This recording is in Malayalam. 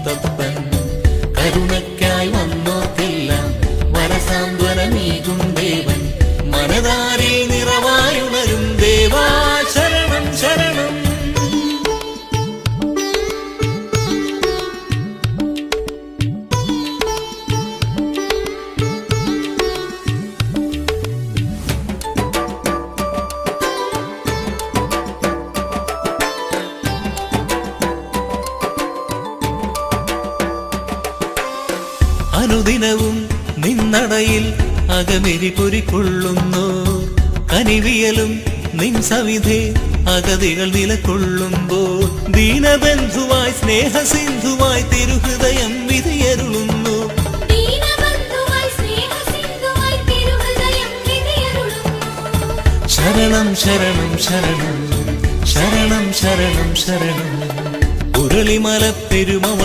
മുത്തപ്പൻ. കരുണയ്ക്കായി വന്നോർക്കെല്ലാം വരസാന്ത്വനമേകും ദേവൻ. മനതാരിൽ നിറവായുണരും ദേവാ ശരണം ശരണം. അനുദിനവും നിന്നടയിൽ അകമെരി പൊരിക്കൊള്ളുന്നു. കനിവിയലും നിൻ സവിധേ അഗതികൾ നിലകൊള്ളുമ്പോൾ ദീനബന്ധുവായി സ്നേഹസിന്ധുവായി തിരുഹൃദയം വിധിയരുളുന്നു. ശരണം ശരണം ശരണം ശരണം ശരണം ശരണം. ഉരുളിമല പെരുമവൾ